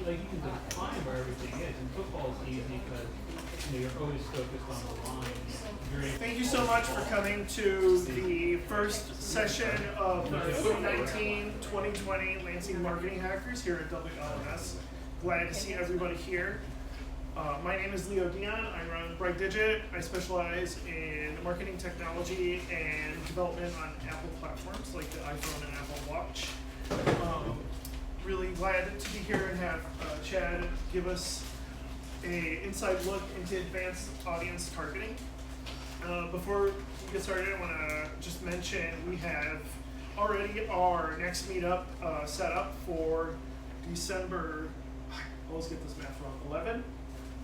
like you can define where everything is, and football is easy because you're always focused on the line. Thank you so much for coming to the first session of the 2019-2020 Lansing Marketing Hackers here at WLNS. Glad to see everybody here. My name is Leo Dion. I run Bright Digit. I specialize in marketing technology and development on Apple platforms like the iPhone and Apple Watch. Really glad to be here and have Chad give us an inside look into advanced audience targeting. Before we get started, I want to just mention we have already our next meetup set up for December, I always get this math wrong, 11?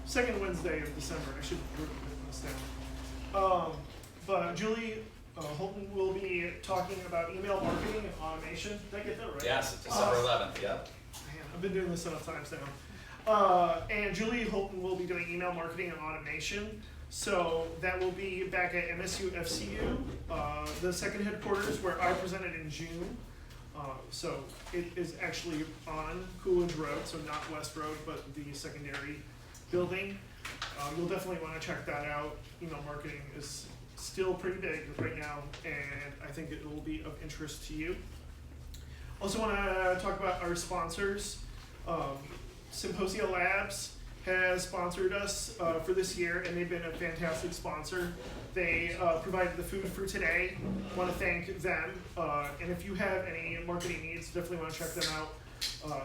Second Wednesday of December. I should have written this down. But Julie Holton will be talking about email marketing and automation. Did I get that right? Yes, December 11th, yep. Man, I've been doing this enough times now. And Julie Holton will be doing email marketing and automation. So that will be back at MSU FCU, the second headquarters where I presented in June. So it is actually on Coolidge Road, so not West Road, but the secondary building. You'll definitely want to check that out. Email marketing is still pretty big right now, and I think it will be of interest to you. Also want to talk about our sponsors. Symposia Labs has sponsored us for this year, and they've been a fantastic sponsor. They provided the food for today. Want to thank them. And if you have any marketing needs, definitely want to check them out.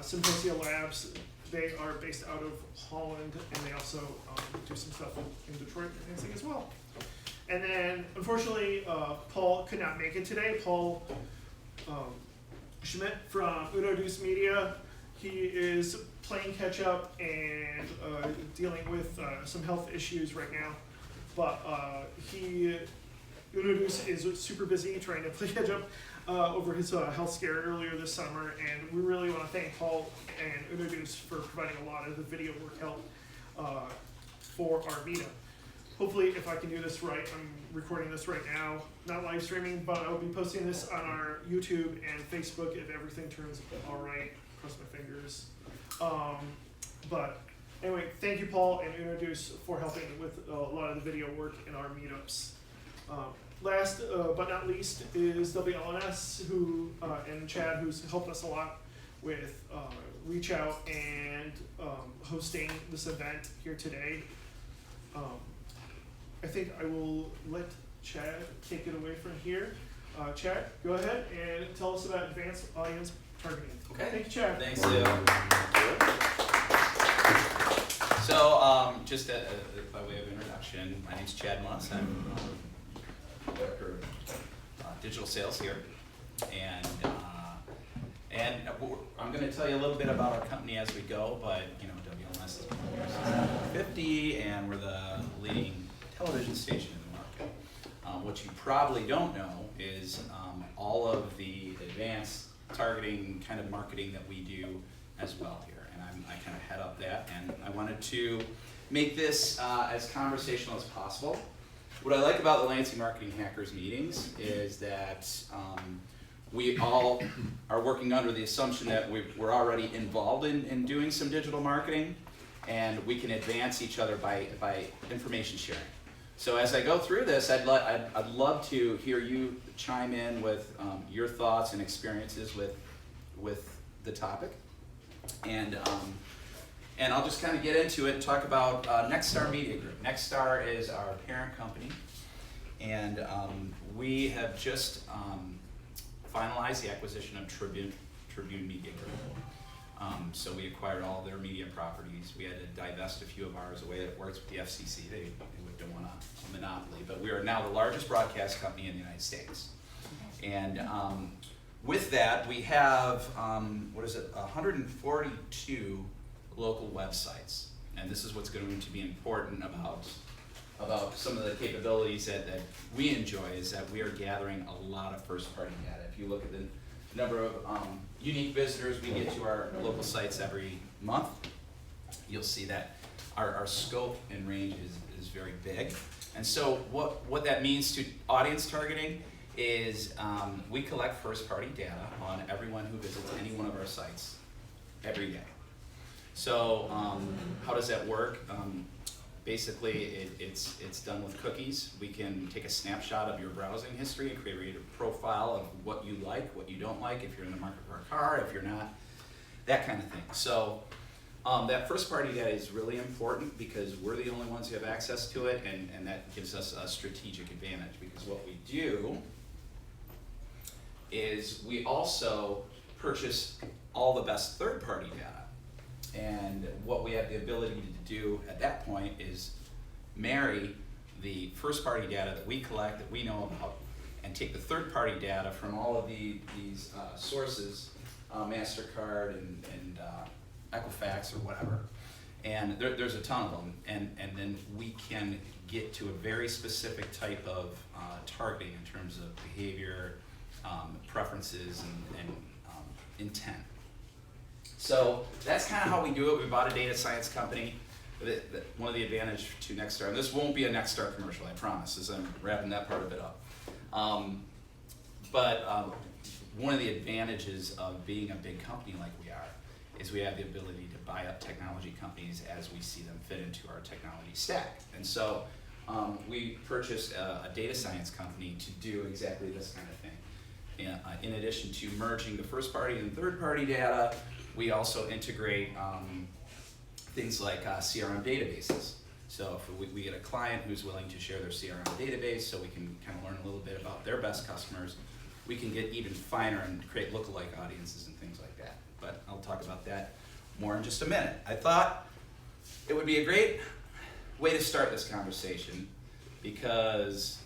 Symposia Labs, they are based out of Holland, and they also do some stuff in Detroit and Lansing as well. And then, unfortunately, Paul could not make it today. Paul Schmidt from Uno Deuce Media, he is playing catch up and dealing with some health issues right now. But Uno Deuce is super busy trying to play catch up over his health scare earlier this summer, and we really want to thank Paul and Uno Deuce for providing a lot of the video work help for our meetup. Hopefully, if I can do this right, I'm recording this right now, not live streaming, but I'll be posting this on our YouTube and Facebook if everything turns all right. Cross my fingers. But anyway, thank you, Paul and Uno Deuce, for helping with a lot of the video work in our meetups. Last but not least is WLNS, who and Chad, who's helped us a lot with reach out and hosting this event here today. I think I will let Chad take it away from here. Chad, go ahead and tell us about advanced audience targeting. Okay. Thank you, Chad. Thanks, Leo. So, just by way of introduction, my name's Chad Muss. I'm Director of Digital Sales here. And I'm going to tell you a little bit about our company as we go, but WLNS has been here since 1950, and we're the leading television station in the market. What you probably don't know is all of the advanced targeting kind of marketing that we do as well here, and I kind of head up that, and I wanted to make this as conversational as possible. What I like about the Lansing Marketing Hackers meetings is that we all are working under the assumption that we're already involved in doing some digital marketing, and we can advance each other by information sharing. So as I go through this, I'd love to hear you chime in with your thoughts and experiences with the topic, and I'll just kind of get into it and talk about Nexstar Media Group. Nexstar is our parent company, and we have just finalized the acquisition of Tribune Media Group. So we acquired all their media properties. We had to divest a few of ours. The way it works with the FCC, they don't want a monopoly, but we are now the largest broadcast company in the United States. And with that, we have, 142 local websites. And this is what's going to be important about some of the capabilities that we enjoy, is that we are gathering a lot of first-party data. If you look at the number of unique visitors we get to our local sites every month, you'll see that our scope and range is very big. And so what that means to audience targeting is we collect first-party data on everyone who visits any one of our sites every day. So how does that work? Basically, it's done with cookies. We can take a snapshot of your browsing history and create a profile of what you like, what you don't like, if you're in the market for a car, if you're not, that kind of thing. So that first party data is really important because we're the only ones who have access to it, and that gives us a strategic advantage, because what we do is we also purchase all the best third-party data. And what we have the ability to do at that point is marry the first-party data that we collect, that we know about, and take the third-party data from all of these sources, MasterCard and Equifax or whatever. And there's a ton of them. And then we can get to a very specific type of targeting in terms of behavior, preferences, and intent. So that's kind of how we do it. We bought a data science company. One of the advantages to Nextstar, and this won't be a Nextstar commercial, I promise, as I'm wrapping that part of it up. But one of the advantages of being a big company like we are is we have the ability to buy up technology companies as we see them fit into our technology stack. And so we purchased a data science company to do exactly this kind of thing. In addition to merging the first party and third party data, we also integrate things like CRM databases. So if we get a client who's willing to share their CRM database so we can kind of learn a little bit about their best customers, we can get even finer and create lookalike audiences and things like that. But I'll talk about that more in just a minute. I thought it would be a great way to start this conversation because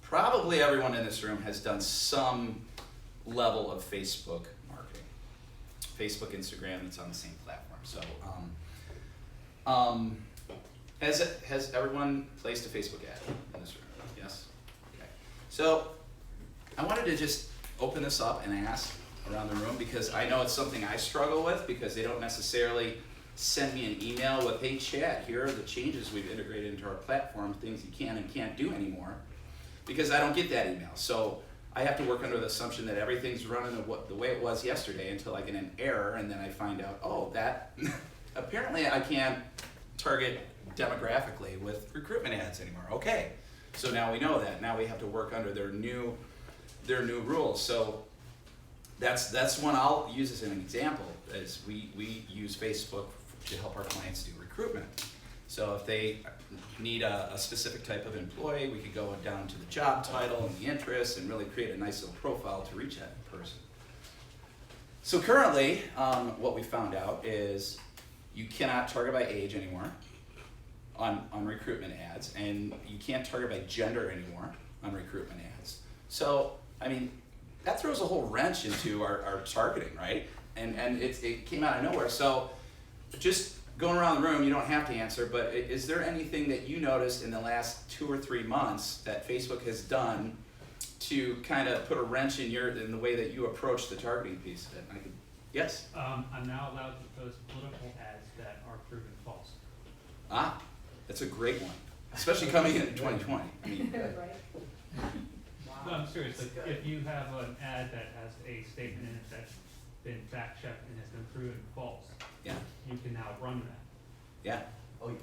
probably everyone in this room has done some level of Facebook marketing. Facebook, Instagram, it's on the same platform. So has everyone placed a Facebook ad in this room? Yes? Okay. So I wanted to just open this up and ask around the room because I know it's something I struggle with because they don't necessarily send me an email with, hey Chad, here are the changes we've integrated into our platform, things you can and can't do anymore, because I don't get that email. So I have to work under the assumption that everything's running the way it was yesterday until I get an error, and then I find out, oh, that apparently I can't target demographically with recruitment ads anymore. Okay, so now we know that. Now we have to work under their new rules. So that's one I'll use as an example. Is we use Facebook to help our clients do recruitment. So if they need a specific type of employee, we could go down to the job title and the interests and really create a nice little profile to reach that person. So currently, what we found out is you cannot target by age anymore on recruitment ads, and you can't target by gender anymore on recruitment ads. So, I mean, that throws a whole wrench into our targeting, right? And it came out of nowhere. So just going around the room, you don't have to answer, but is there anything that you noticed in the last 2 or 3 months that Facebook has done to kind of put a wrench in the way that you approach the targeting piece of it? Yes? I'm now allowed to post political ads that are proven false. Ah, that's a great one, especially coming in 2020. I mean, Right. No, I'm serious. Like, if you have an ad that has a statement in it that's been fact checked and has been proven false, yeah, you can now run that. yeah. Oh, you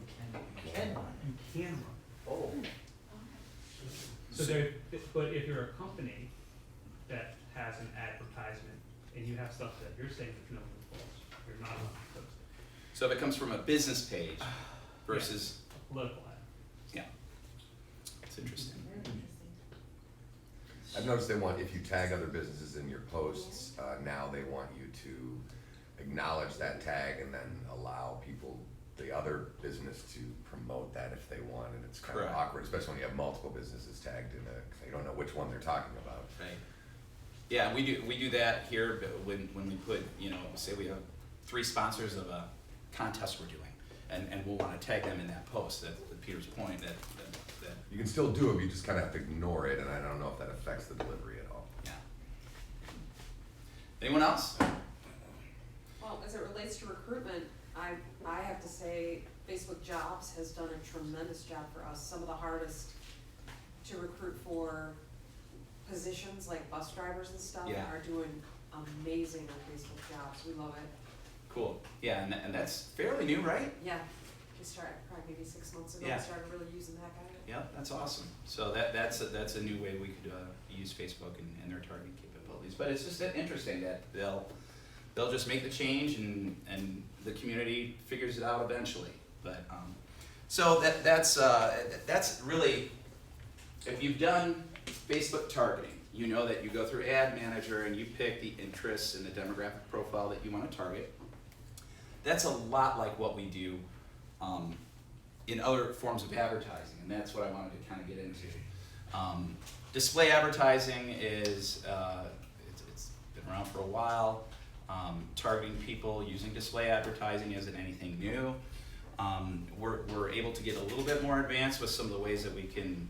can run. You can run. Oh. So but if you're a company that has an advertisement and you have stuff that you're saying that's known as false, you're not allowed to post it. So if it comes from a business page versus, A political ad. yeah, it's interesting. Very interesting. I've noticed they want, if you tag other businesses in your posts, now they want you to acknowledge that tag and then allow people, the other business, to promote that if they want, and it's kind of Correct. awkward, especially when you have multiple businesses tagged in a, you don't know which one they're talking about. Right. Yeah, we do that here, but when we put, say we have 3 sponsors of a contest we're doing, and we'll want to tag them in that post. That's Peter's point. That You can still do it, but you just kind of have to ignore it, and I don't know if that affects the delivery at all. yeah. Anyone else? Well, as it relates to recruitment, I have to say Facebook Jobs has done a tremendous job for us. Some of the hardest to recruit for positions like bus drivers and stuff Yeah. are doing amazing on Facebook Jobs. We love it. Cool. Yeah, and that's fairly new, right? Yeah, we started probably maybe 6 months ago, Yeah. we started really using the heck out of it. Yeah, that's awesome. So that's a new way we could use Facebook and their targeting capabilities. But it's just interesting that they'll just make the change and the community figures it out eventually. But so that's really, if you've done Facebook targeting, you know that you go through Ad Manager and you pick the interests and the demographic profile that you want to target. That's a lot like what we do in other forms of advertising, and that's what I wanted to kind of get into. Display advertising is, it's been around for a while. Targeting people using display advertising isn't anything new. We're able to get a little bit more advanced with some of the ways that we can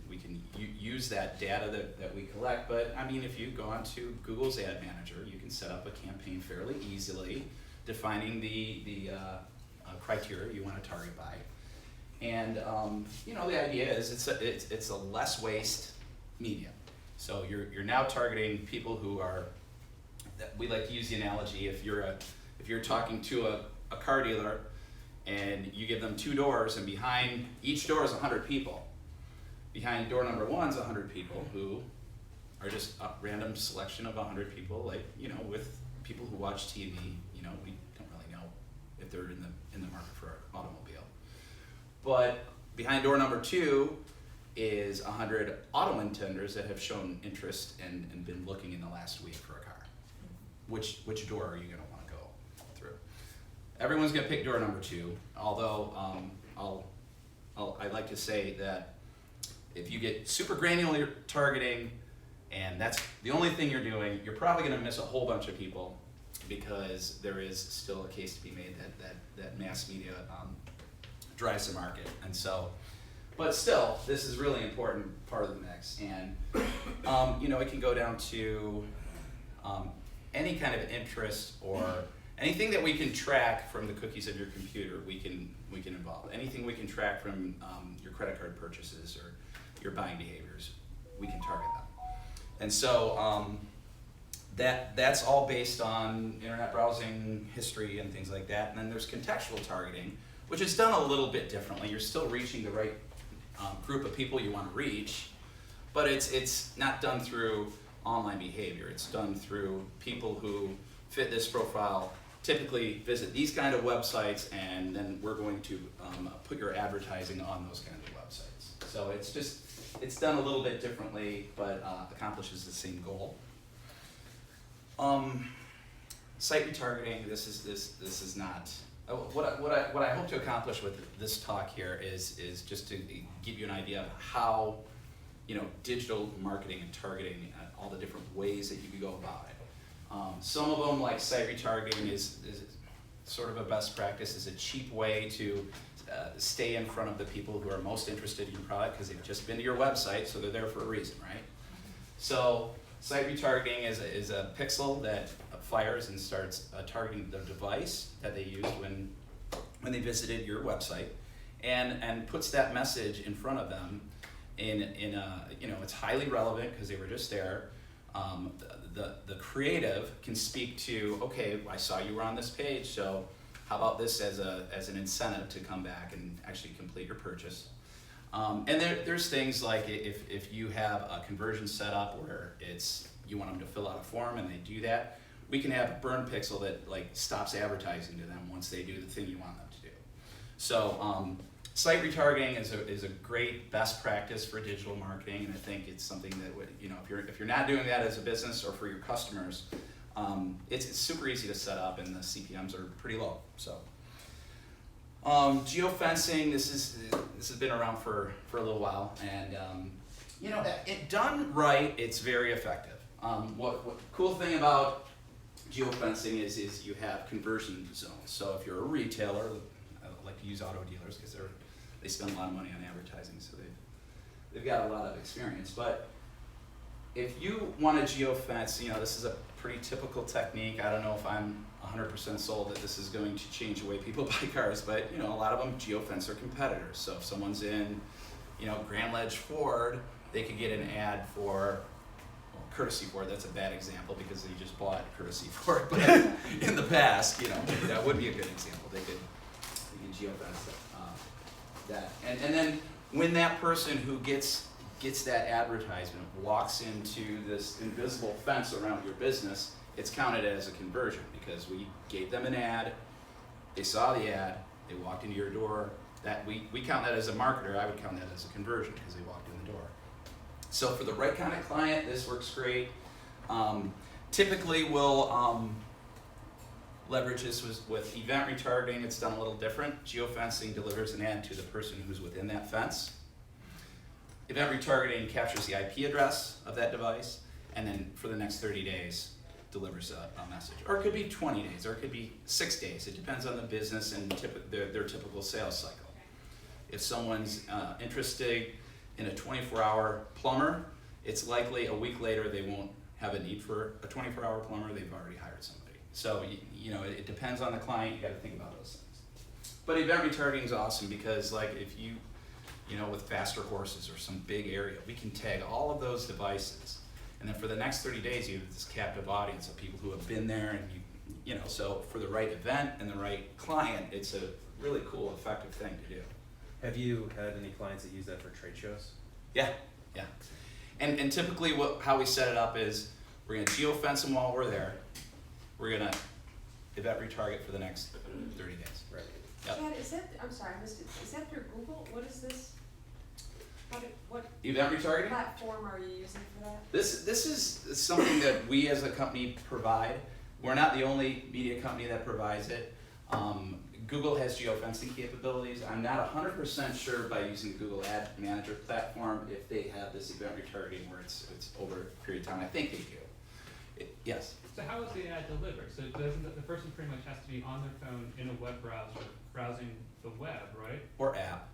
use that data that we collect. But I mean, if you go onto Google's Ad Manager, you can set up a campaign fairly easily, defining the criteria you want to target by. And you know, the idea is it's a less waste medium. So you're now targeting people who are. We like to use the analogy, if you're talking to a car dealer and you give them 2 doors, and behind each door is 100 people. Behind door number 1 is 100 people who are just a random selection of 100 people, like, you know, with people who watch TV, you know, we don't really know if they're in the market for an automobile. But behind door number 2 is 100 auto intenders that have shown interest and been looking in the last week for a car. Which door are you going to want to go through? Everyone's going to pick door number 2, although I'd like to say that if you get super granular targeting and that's the only thing you're doing, you're probably going to miss a whole bunch of people, because there is still a case to be made that mass media drives the market. And so, but still, this is really important part of the mix. And you know, it can go down to any kind of interest or anything that we can track from the cookies of your computer, we can involve. Anything we can track from your credit card purchases or your buying behaviors, we can target them. And so that's all based on internet browsing history and things like that. And then there's contextual targeting, which is done a little bit differently. You're still reaching the right group of people you want to reach, but it's not done through online behavior. It's done through people who fit this profile, typically visit these kind of websites, and then we're going to put your advertising on those kind of websites. So it's done a little bit differently, but accomplishes the same goal. Site retargeting. This is not. What I hope to accomplish with this talk here is just to give you an idea of how, you know, digital marketing and targeting, all the different ways that you can go about it. Some of them, like site retargeting, is sort of a best practice, is a cheap way to stay in front of the people who are most interested in your product because they've just been to your website, so they're there for a reason, right? So site retargeting is a pixel that fires and starts targeting the device that they used when they visited your website, and puts that message in front of them in a, you know, it's highly relevant because they were just there. The creative can speak to, okay, I saw you were on this page, so how about this as an incentive to come back and actually complete your purchase. And there's things like if you have a conversion set up where you want them to fill out a form and they do that, we can have a burn pixel that like stops advertising to them once they do the thing you want them to do. So site retargeting is a great best practice for digital marketing, and I think it's something that would, you know, if you're not doing that as a business or for your customers, it's super easy to set up and the CPMs are pretty low. So geofencing, this has been around for a little while, and you know, it done right, it's very effective. What cool thing about geofencing is you have conversion zones. So if you're a retailer, I like to use auto dealers because they spend a lot of money on advertising, so they've got a lot of experience. But if you want to geofence, you know, this is a pretty typical technique. I don't know if I'm 100% sold that this is going to change the way people buy cars, but you know, a lot of them geofence their competitors. So if someone's in, you know, Grand Ledge Ford, they could get an ad for courtesy Ford, that's a bad example because they just bought courtesy Ford, but in the past, you know, that would be a good example. They could geofence that. And then when that person who gets that advertisement walks into this invisible fence around your business, it's counted as a conversion because we gave them an ad, they saw the ad, they walked into your door. That we count that as a marketer. I would count that as a conversion because they walked in the door. So for the right kind of client, this works great. Typically, we'll leverage this with event retargeting. It's done a little different. Geofencing delivers an ad to the person who's within that fence. Event retargeting captures the IP address of that device, and then for the next 30 days, delivers a message. Or it could be 20 days, or it could be 6 days. It depends on the business and their typical sales cycle. If someone's interested in a 24-hour plumber, it's likely a week later they won't have a need for a 24-hour plumber. They've already hired somebody. So you know, it depends on the client. You got to think about those things. But event retargeting is awesome because, like, if you know, with faster horses or some big area, we can tag all of those devices. And then for the next 30 days, you have this captive audience of people who have been there, and you know, so for the right event and the right client, it's a really cool, effective thing to do. Have you had any clients that use that for trade shows? Yeah. And typically how we set it up is we're gonna geofence them while we're there. We're gonna event retarget for the next 30 days. Right. Yep. Chad, is that, I'm sorry, I missed it, is that through Google? What is this? What Event retargeting? platform are you using for that? This is something that we as a company provide. We're not the only media company that provides it. Google has geofencing capabilities. I'm not 100% sure by using the Google Ad Manager platform if they have this event retargeting where it's over a period of time. I think they do. Yes? So how is the ad delivered? So doesn't the person pretty much has to be on their phone in a web browser, browsing the web, right? Or app.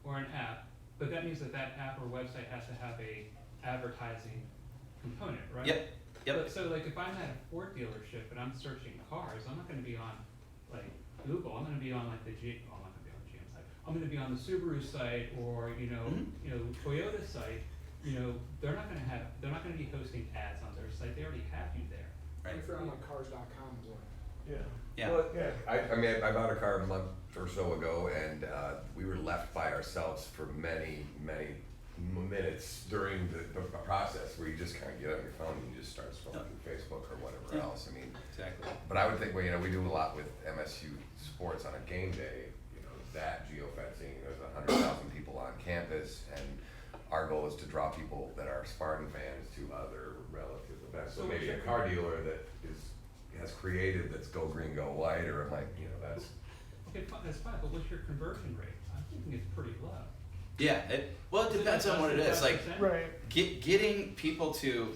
Or an app, but that means that app or website has to have a advertising component, right? Yep. But so like if I'm at a Ford dealership and I'm searching cars, I'm not gonna be on like Google, I'm gonna be on like I'm not gonna be on the GM site. I'm gonna be on the Subaru site or, you know, Toyota site. You know, they're not gonna be hosting ads on their site. They already have you there. Right. If you're on like cars.com as well. Yeah. Well, yeah. I mean, I bought a car a month or so ago, and we were left by ourselves for many minutes during the process where you just kind of get on your phone and you just start scrolling through Facebook or whatever else. I mean, Exactly. but I would think, well, you know, we do a lot with MSU sports on a game day. You know, that geofencing. There's 100,000 people on campus, and our goal is to draw people that are Spartan fans to other relative events. So maybe a car dealer that has created that's go green, go white, or like, you know, that's. Okay, that's fine, but what's your conversion rate? I'm thinking it's pretty low. Yeah. It depends on what it is. Like, Right. getting people to,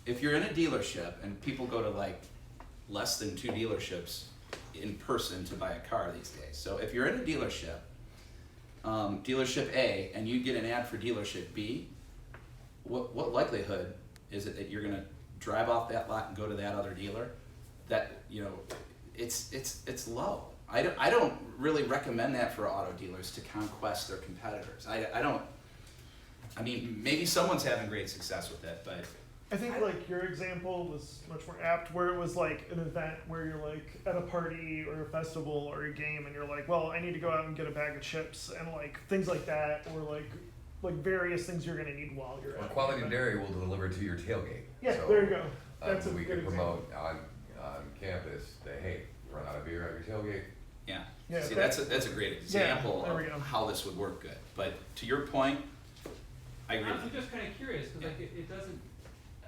if you're in a dealership and people go to like less than 2 dealerships in person to buy a car these days. So if you're in a dealership, dealership A, and you get an ad for dealership B, what likelihood is it that you're gonna drive off that lot and go to that other dealer? That, you know, it's low. I don't really recommend that for auto dealers to conquest their competitors. I mean, maybe someone's having great success with it, but I think like your example was much more apt, where it was like an event where you're like at a party or a festival or a game, and you're like, well, I need to go out and get a bag of chips and like things like that, or like various things you're gonna need while you're Well, at. Quality Dairy will deliver to your tailgate. Yeah, So, there you go. That's a we good can promote on campus that, hey, run out of beer at your tailgate. yeah. Yeah, See, that- that's a great example there we go. of how this would work good. But to your point, I agree. I'm just kind of curious, because like it doesn't,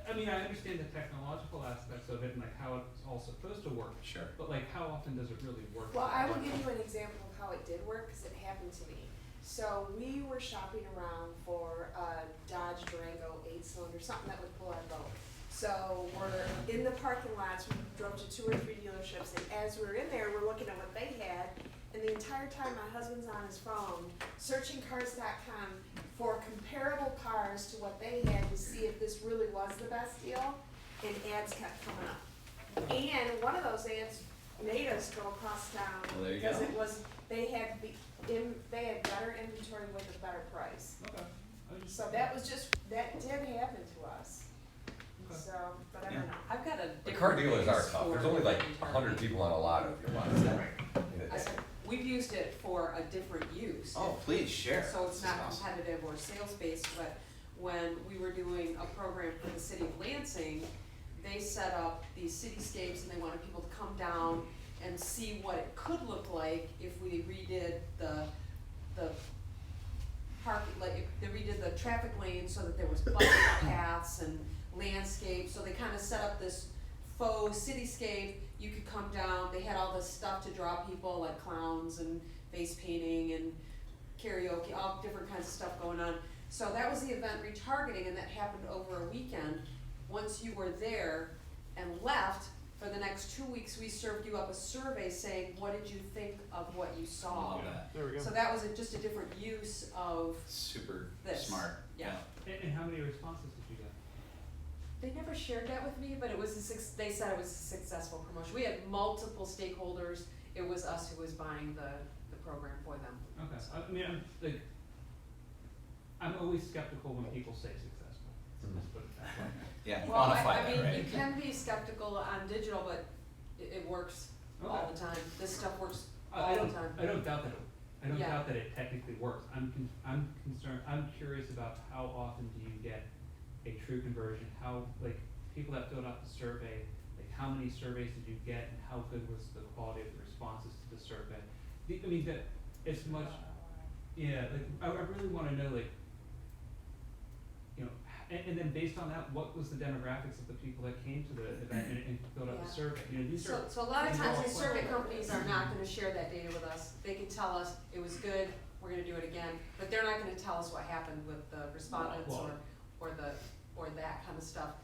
I mean, I understand the technological aspects of it and like how it's all supposed to work, Sure. but like how often does it really work? Well, I will give you an example of how it did work, because it happened to me. So we were shopping around for a Dodge Durango 8-cylinder, something that would pull our boat. So we're in the parking lots, we drove to 2 or 3 dealerships, and as we were in there, we're looking at what they had, and the entire time my husband's on his phone, searching cars.com for comparable cars to what they had to see if this really was the best deal, and ads kept coming up. And one of those ads made us go across town, Well, there you because go. it was, they had better inventory with a better price. Okay. So that did happen to us. Okay. So, but I Yeah. don't know. I've got a The car different dealers are use tough, for there's only like different 100 targeting. people on a lot if you want that. And I it's- said, we've used it for a different use. Oh, please share. So it's This is not awesome. competitive or sales-based, but when we were doing a program for the city of Lansing, they set up these cityscapes and they wanted people to come down and see what it could look like if we redid the park, like, if they redid the traffic lanes so that there was bike paths and landscape, so they kinda set up this faux cityscape. You could come down, they had all this stuff to draw people, like clowns and face painting and karaoke, all different kinds of stuff going on. So that was the event retargeting, and that happened over a weekend. Once you were there and left, for the next 2 weeks, we served you up a survey saying, what did you think of what you saw? Love that. There we go. So that was just a different use of, Super This. smart. yeah. And how many responses did you get? They never shared that with me, but it was they said it was a successful promotion. We had multiple stakeholders. It was us who was buying the program for them. Okay, I mean, I'm always skeptical when people say successful, let's put it that way. Yeah, Well, quantify I that, mean, right? you can be skeptical on digital, but it works all Okay. the time. This stuff works I all the don't, time. I don't doubt that, I don't Yeah. doubt that it technically works. I'm concerned, I'm curious about how often do you get a true conversion? How, like, people that filled out the survey, like, how many surveys did you get and how good was the quality of the responses to the survey? I mean, that, it's much, yeah, like, I really wanna know, like, you know, and then based on that, what was the demographics of the people that came to the event and filled out the Yeah. survey? You know, these are. So a lot of these are times all these survey questions. companies are not gonna share that data with us. They can tell us it was good, we're gonna do it again, but they're not gonna tell us what happened with the respondents Well- or that kind of stuff.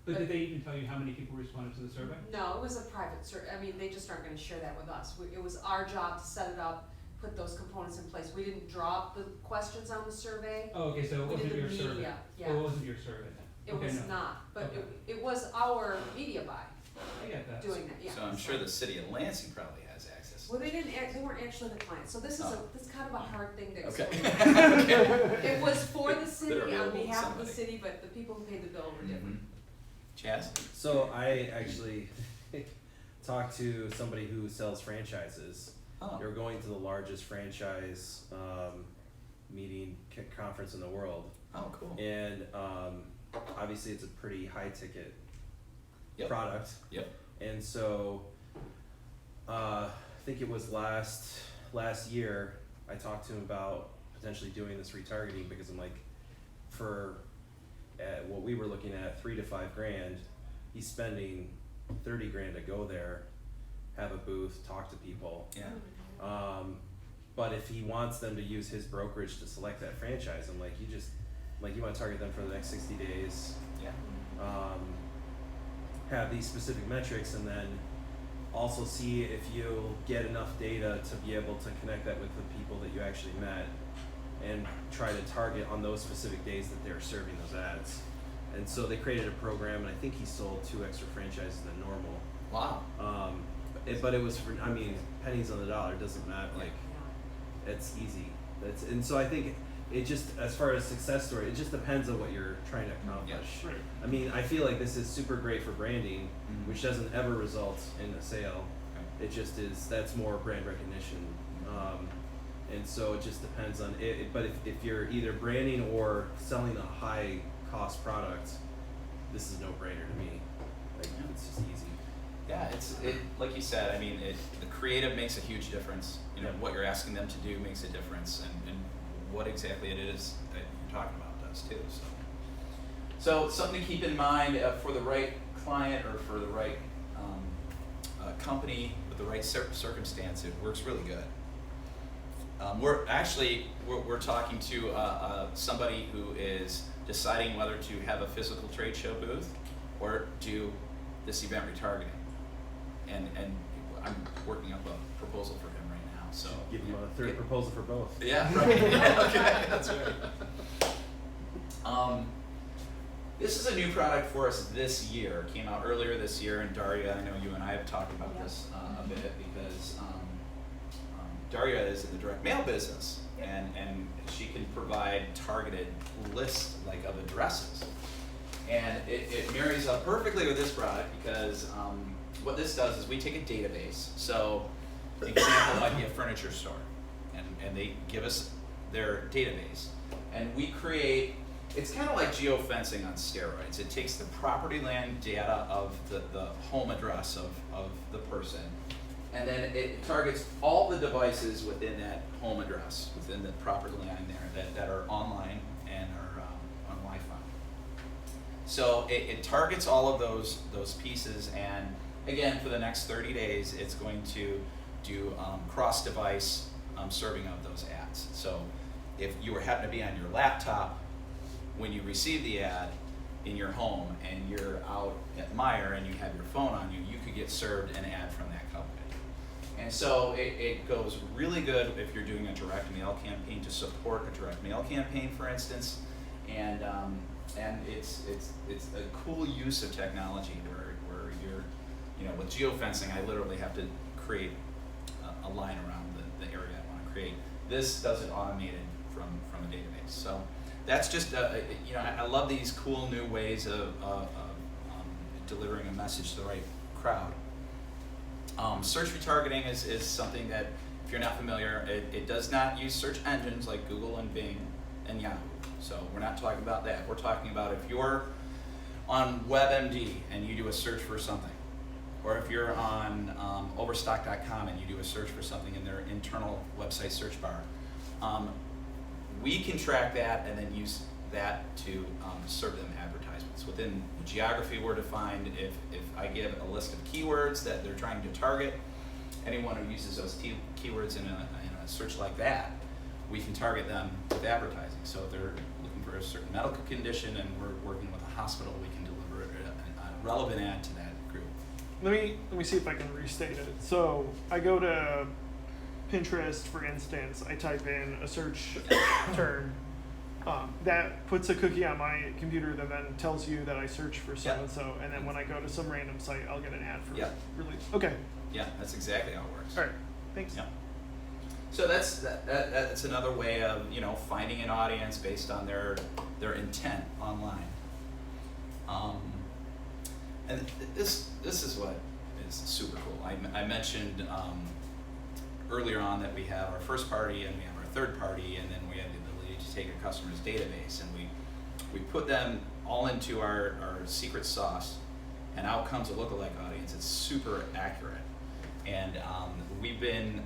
But did they even tell you how many people responded to the survey? No, it was a private I mean, they just aren't gonna share that with us. It was our job to set it up, put those components in place. We didn't drop the questions on the survey. Oh, okay, so it We did wasn't the your survey? media, yeah. Oh, it wasn't your survey then? It Okay, was no. not, but Okay. it was our media buy I get that. doing that, yeah. So I'm sure the city of Lansing probably has access. Well, they weren't actually the client, so this is Oh. this is kind of a hard thing to Okay. explain. Okay. It was for the city, They're on available to behalf of the somebody. city, but the people who paid the bill were different. Mhm. Chaz? So I actually talked to somebody who sells franchises. Oh, They were going to the largest franchise conference in the world, oh, cool. and obviously it's a pretty high ticket Yep. product. Yep. And so I think it was last year I talked to him about potentially doing this retargeting, because I'm like, for what we were looking at, $3 to $5 grand, he's spending $30 grand to go there, have a booth, talk to people. Yeah. But if he wants them to use his brokerage to select that franchise, I'm like, you want to target them for the next 60 days, Yeah. have these specific metrics, and then also see if you'll get enough data to be able to connect that with the people that you actually met, and try to target on those specific days that they're serving those ads. And so they created a program, and I think he sold 2 extra franchises than normal. Wow. But it was for, I mean, pennies on the dollar, it doesn't matter, like, it's easy. And so I think it just, as far as success story, it just depends on what you're trying to accomplish. Right. I mean, I feel like this is super great for branding, Mhm. which doesn't ever result in a sale. Okay. It just is, that's more brand recognition. And so it just depends on it, but if you're either branding or selling a high cost product, this is no brainer to me. Like, Yeah. it's just easy. Yeah, like you said, I mean, the creative makes a huge difference. You know, Yeah. what you're asking them to do makes a difference, and what exactly it is that you're talking about does too, so something to keep in mind for the right client or for the right company with the right circumstance, it works really good. We're talking to somebody who is deciding whether to have a physical trade show booth or do this event retargeting, and I'm working up a proposal for him right now. So Give them a third proposal for both. yeah, right. Yeah, okay, that's right. This is a new product for us this year. It came out earlier this year, and Daria, I know you and I have talked about this a bit, because Daria is in the direct mail business. Yep. and she can provide targeted lists like of addresses. And it marries up perfectly with this product because what this does is we take a database. So an example might be a furniture store, and they give us their database, and we create, it's kind of like geofencing on steroids. It takes the property land data of the home address of the person, and then it targets all the devices within that home address, within the property line there that are online and are on Wi-Fi. So it targets all of those pieces, and again, for the next 30 days, it's going to do cross-device serving of those ads. So if you happen to be on your laptop when you receive the ad in your home and you're out at Meijer and you have your phone on you, you could get served an ad from that company. And so it goes really good if you're doing a direct mail campaign to support a direct mail campaign, for instance. And it's a cool use of technology where you're, you know, with geofencing, I literally have to create a line around the area I want to create. This does it automated from a database. So that's just, you know, I love these cool new ways of delivering a message to the right crowd. Search retargeting is something that, if you're not familiar, it does not use search engines like Google and Bing and Yahoo. So we're not talking about that. We're talking about if you're on WebMD and you do a search for something, or if you're on Overstock.com and you do a search for something in their internal website search bar, we can track that and then use that to serve them advertisements. Within the geography we're defined, if I give a list of keywords that they're trying to target, anyone who uses those keywords in a search like that, we can target them with advertising. So if they're looking for a certain medical condition and we're working with a hospital, we can deliver a relevant ad to that group. Let me see if I can restate it. So I go to Pinterest, for instance. I type in a search term. That puts a cookie on my computer that then tells you that I search for so and so, and then when I go to some random site, I'll get an ad for release. Okay. Yeah, that's exactly how it works. All right. Thanks. Yeah. So that's another way of, you know, finding an audience based on their intent online. And this is what is super cool. I mentioned earlier on that we have our first party and we have our third party, and then we have the ability to take a customer's database and we put them all into our secret sauce, and out comes a lookalike audience. It's super accurate. And we've been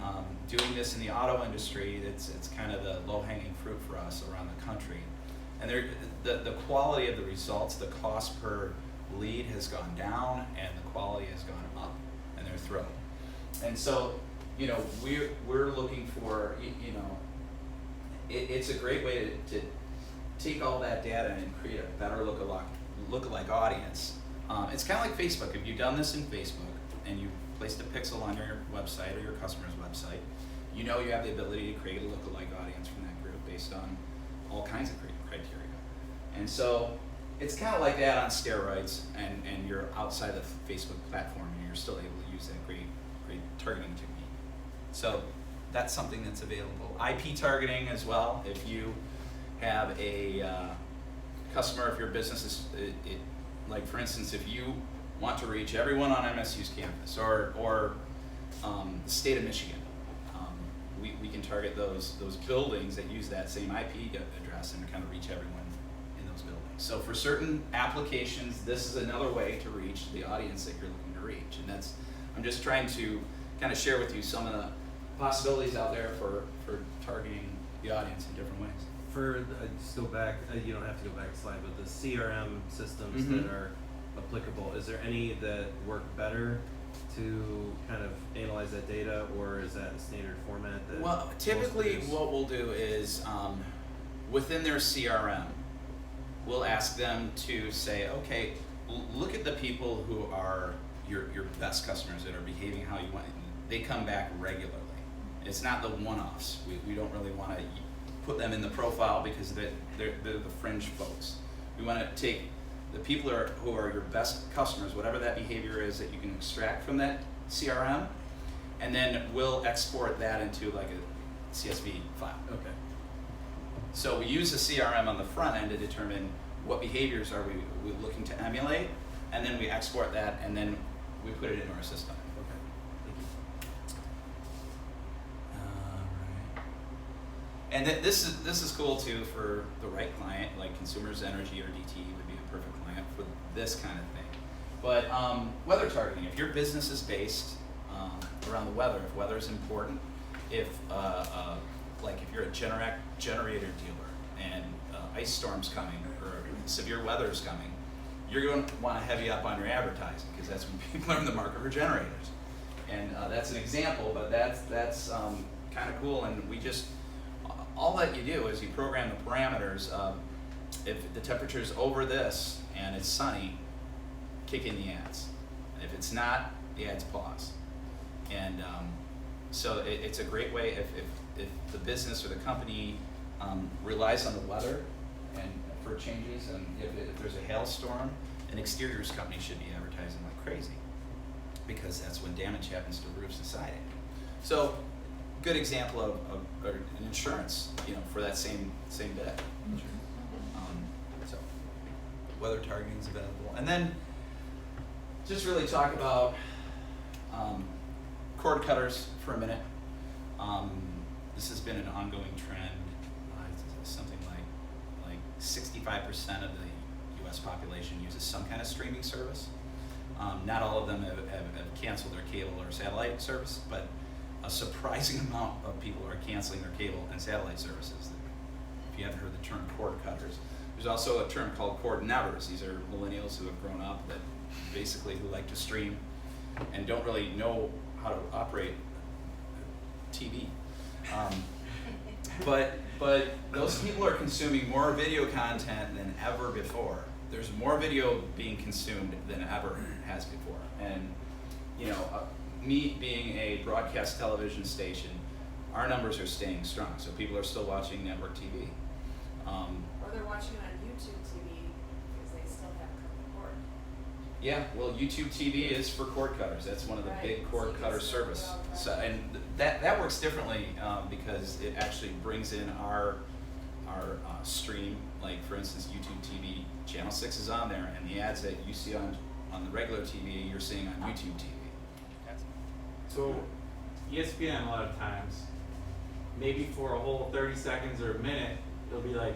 doing this in the auto industry. It's kind of the low-hanging fruit for us around the country. And the quality of the results, the cost per lead has gone down and the quality has gone up, and they're thrilled. And so, you know, we're looking for, you know, it's a great way to take all that data and create a better lookalike audience. It's kind of like Facebook. If you've done this in Facebook and you placed a pixel on your website or your customer's website, you know you have the ability to create a lookalike audience from that group based on all kinds of criteria. And so it's kind of like that on steroids, and you're outside the Facebook platform and you're still able to use that great targeting technique. So that's something that's available. IP targeting as well. If you have a customer, if your business is, like for instance, if you want to reach everyone on MSU's campus or the state of Michigan, we can target those buildings that use that same IP address and kind of reach everyone in those buildings. So for certain applications, this is another way to reach the audience that you're looking to reach. And I'm just trying to kind of share with you some of the possibilities out there for targeting the audience in different ways. For just go back, you don't have to go back a slide, but the CRM systems Mhm. that are applicable, is there any that work better to kind of analyze that data, or is that a standard format that Well, most typically use? what we'll do is within their CRM, we'll ask them to say, okay, look at the people who are your best customers that are behaving how you want. They come back regularly. It's not the one-offs. We don't really want to put them in the profile because they're the fringe folks. We want to take the people who are your best customers, whatever that behavior is that you can extract from that CRM, and then we'll export that into like a CSV file. Okay. So we use the CRM on the front end to determine what behaviors are we looking to emulate, and then we export that, and then we put it into our system. Okay. And this is cool too for the right client, like Consumers Energy or DTE would be a perfect client for this kind of thing. But weather targeting, if your business is based around the weather, if weather is important, if like if you're a generator dealer and ice storm's coming or severe weather is coming, you're going to want to heavy up on your advertising because that's when people are in the market for generators. And that's an example, but that's kind of cool. And we just, all that you do is you program the parameters. If the temperature is over this and it's sunny, kick in the ads. And if it's not, the ads pause. And so it's a great way if the business or the company relies on the weather and for changes, and if there's a hailstorm, an exteriors company should be advertising like crazy because that's when damage happens to roofs and siding. So, good example of an insurance, for that same bit. So, weather targeting is available, and then just really talk about cord cutters for a minute. This has been an ongoing trend. Something like 65% of the U.S. population uses some kind of streaming service. Not all of them have canceled their cable or satellite service, but a surprising amount of people are canceling their cable and satellite services. If you haven't heard the term cord cutters, there's also a term called cord nevers. These are millennials who have grown up that basically who like to stream and don't really know how to operate TV. But those people are consuming more video content than ever before. There's more video being consumed than ever has before. And me being a broadcast television station, our numbers are staying strong. So people are still watching network TV. Or they're watching it on YouTube TV because they still have cord. Yeah, well, YouTube TV is for cord cutters. That's one of the Right. big So cord you can cutter still service. go out So, there. and that works differently because it actually brings in our stream. Like for instance, YouTube TV Channel 6 is on there, and the ads that you see on the regular TV, you're seeing on YouTube TV. So ESPN a lot of times, maybe for a whole 30 seconds or a minute, it'll be like,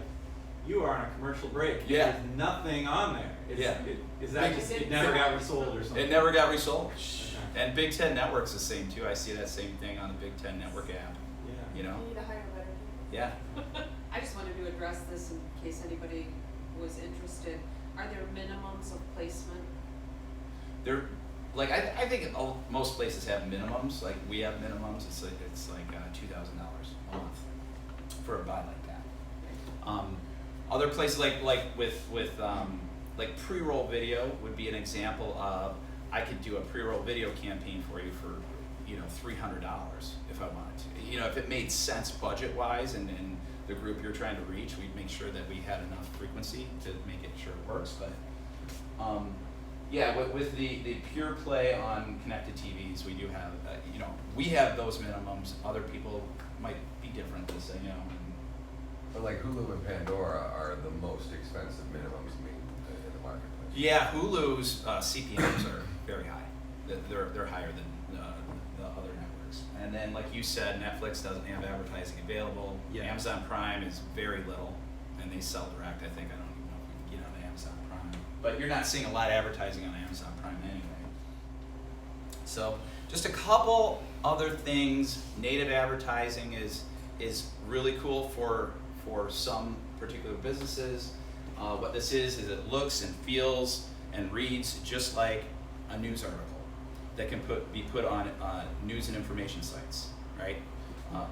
you are on a commercial break. Yeah. There's nothing on there. Yeah. Is that just, it never got resold or something? It never got resold. Okay. And Big Ten Network's the same too. I see that same thing on the Big Ten Network app. Yeah. You know? You need to hire better people. Yeah. I just wanted to address this in case anybody was interested. Are there minimums of placement? They're like I think most places have minimums. Like we have minimums. It's like $2,000 a month for a buy like that. Other places like with like pre-roll video would be an example of I could do a pre-roll video campaign for you for $300 if I wanted to. If it made sense budget wise and the group you're trying to reach, we'd make sure that we had enough frequency to make it sure it works. But yeah, with the pure play on connected TVs, we do have we have those minimums. Other people might be different. They say But like Hulu and Pandora are the most expensive minimums in the marketplace. Yeah, Hulu's CPMs are very high. They're higher than the other networks. And then, like you said, Netflix doesn't have advertising available. Yeah. Amazon Prime is very little, and they sell direct. I think I don't even know if we can get on Amazon Prime. But you're not seeing a lot of advertising on Amazon Prime anyway. So, just a couple other things. Native advertising is really cool for some particular businesses. What this is it looks and feels and reads just like a news article that can be put on news and information sites, right?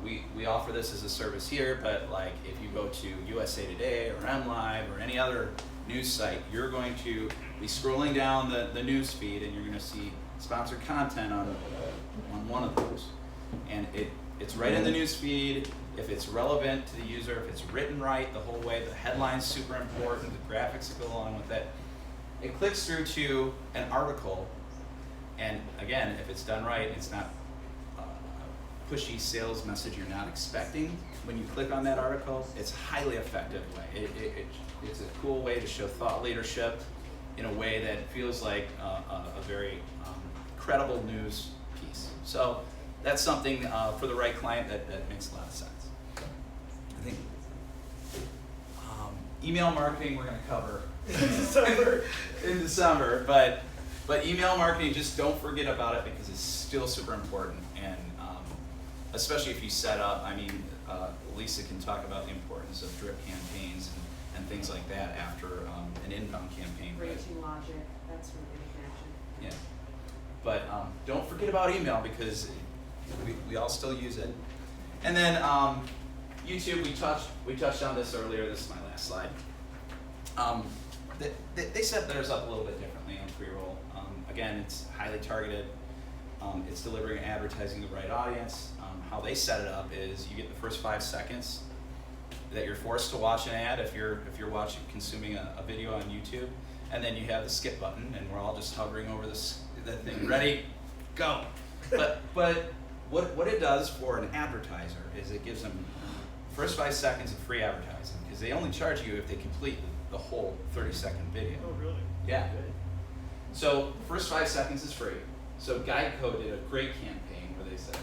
We offer this as a service here, but like if you go to USA Today or MLive or any other news site, you're going to be scrolling down the news feed and you're going to see sponsored content on one of those. And it's right in the news feed. If it's relevant to the user, if it's written right the whole way, the headline's super important, the graphics that go along with it. It clicks through to an article, and again, if it's done right, it's not pushy sales message you're not expecting when you click on that article, it's a highly effective way. It's a cool way to show thought leadership in a way that feels like a very credible news piece. So that's something for the right client that makes a lot of sense. I think email marketing we're going to cover in December, but email marketing, just don't forget about it because it's still super important, and especially if you set up, I mean, Lisa can talk about the importance of drip campaigns and things like that after an inbound campaign. Branching logic, that's really good connection. Yeah, but don't forget about email because we all still use it. And then YouTube, we touched on this earlier. This is my last slide. They set theirs up a little bit differently on pre-roll. Again, it's highly targeted. It's delivering advertising to the right audience. How they set it up is you get the first 5 seconds that you're forced to watch an ad if you're consuming a video on YouTube, and then you have the skip button, and we're all just hovering over that thing. Ready, go. But what it does for an advertiser is it gives them first 5 seconds of free advertising because they only charge you if they complete the whole 30-second video. Oh, really? Yeah. So first 5 seconds is free. So Geico did a great campaign where they said,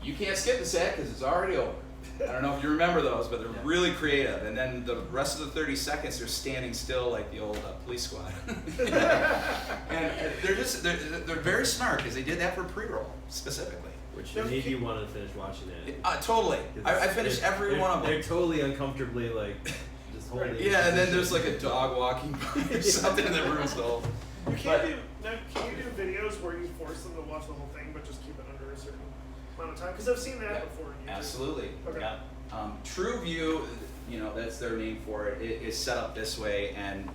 you can't skip this ad because it's already over. I don't know if you remember those, but they're really creative. And then the rest of the 30 seconds, they're standing still like the old police squad. And they're very smart because they did that for pre-roll specifically. Which made you want to finish watching it. Totally. I finished every one of them. They're totally uncomfortably like just holding. Yeah, and then there's like a dog walking by or something that ruins the whole. Can you do videos where you force them to watch the whole thing, but just keep it under a certain amount of time? Because I've seen that before. In YouTube. Absolutely. Okay. Yeah. TrueView, that's their name for it, is set up this way, and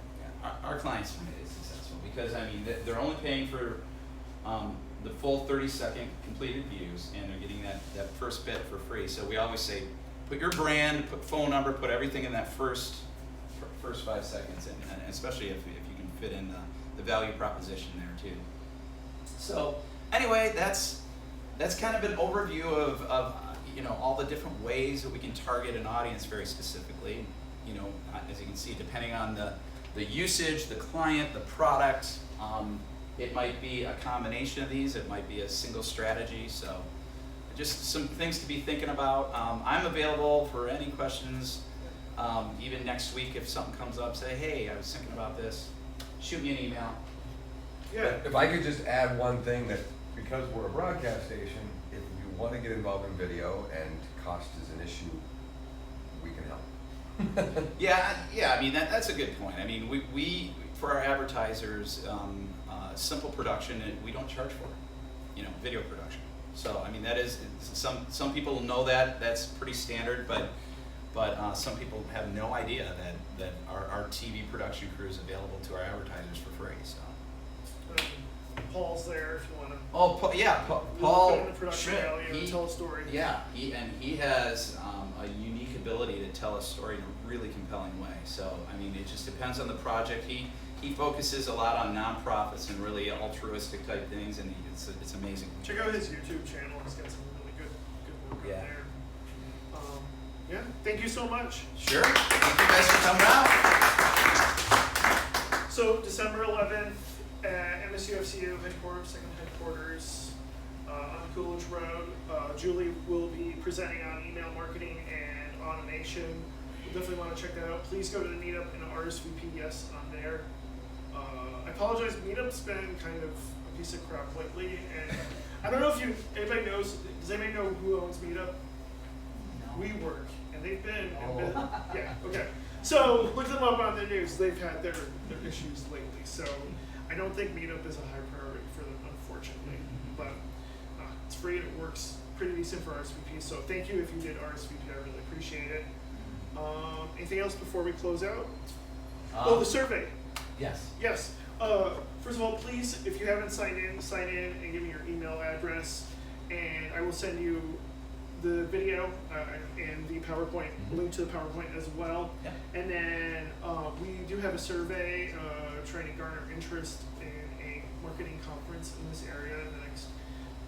our clients find it successful because I mean they're only paying for the full 30-second completed views, and they're getting that first bit for free. So we always say, put your brand, put phone number, put everything in that first 5 seconds, and especially if you can fit in the value proposition there too. So anyway, that's kind of an overview of all the different ways that we can target an audience very specifically. As you can see, depending on the usage, the client, the product, it might be a combination of these. It might be a single strategy. So just some things to be thinking about. I'm available for any questions. Even next week, if something comes up, say, hey, I was thinking about this. Shoot me an email. Yeah. If I could just add one thing, that because we're a broadcast station, if you want to get involved in video and cost is an issue, we can help. Yeah. I mean that's a good point. I mean we for our advertisers, simple production, we don't charge for it. Video production. So I mean that is some people know that's pretty standard, but some people have no idea that our TV production crew is available to our advertisers for free. So. Paul's there if you want to. Oh, Paul Put in the production Schmidt, value and tell a story. Yeah, he has a unique ability to tell a story in a really compelling way. So I mean, it just depends on the project. He focuses a lot on nonprofits and really altruistic type things, and it's amazing. Check out his YouTube channel. He's got some really good work Yeah. on there. Yeah. Thank you so much. Sure. Thank you guys for coming out. So December 11th at MSUFCU second headquarters on Coolidge Road. Julie will be presenting on email marketing and automation. You'll definitely want to check that out. Please go to the meetup and RSVP yes on there. I apologize, Meetup's been kind of a piece of crap lately, and I don't know if anybody knows. Does anybody know who owns Meetup? WeWork, and they've been, yeah, okay. So look them up on the news. They've had their issues lately. So I don't think Meetup is a high priority for them, unfortunately. But it's free and it works pretty decent for RSVP. So thank you if you did RSVP. I really appreciate it. Anything else before we close out? The survey. Yes. Yes. First of all, please, if you haven't signed in, sign in and give me your email address, and I will send you the video and the PowerPoint, link to the PowerPoint as well. Yeah. And then we do have a survey trying to garner interest in a marketing conference in this area in the next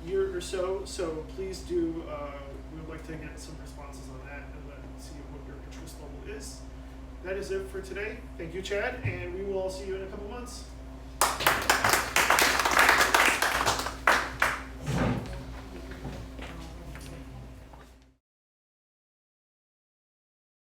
year or so. So please do, we would like to get some responses on that and then see what your interest level is. That is it for today. Thank you, Chad, and we will see you in a couple months.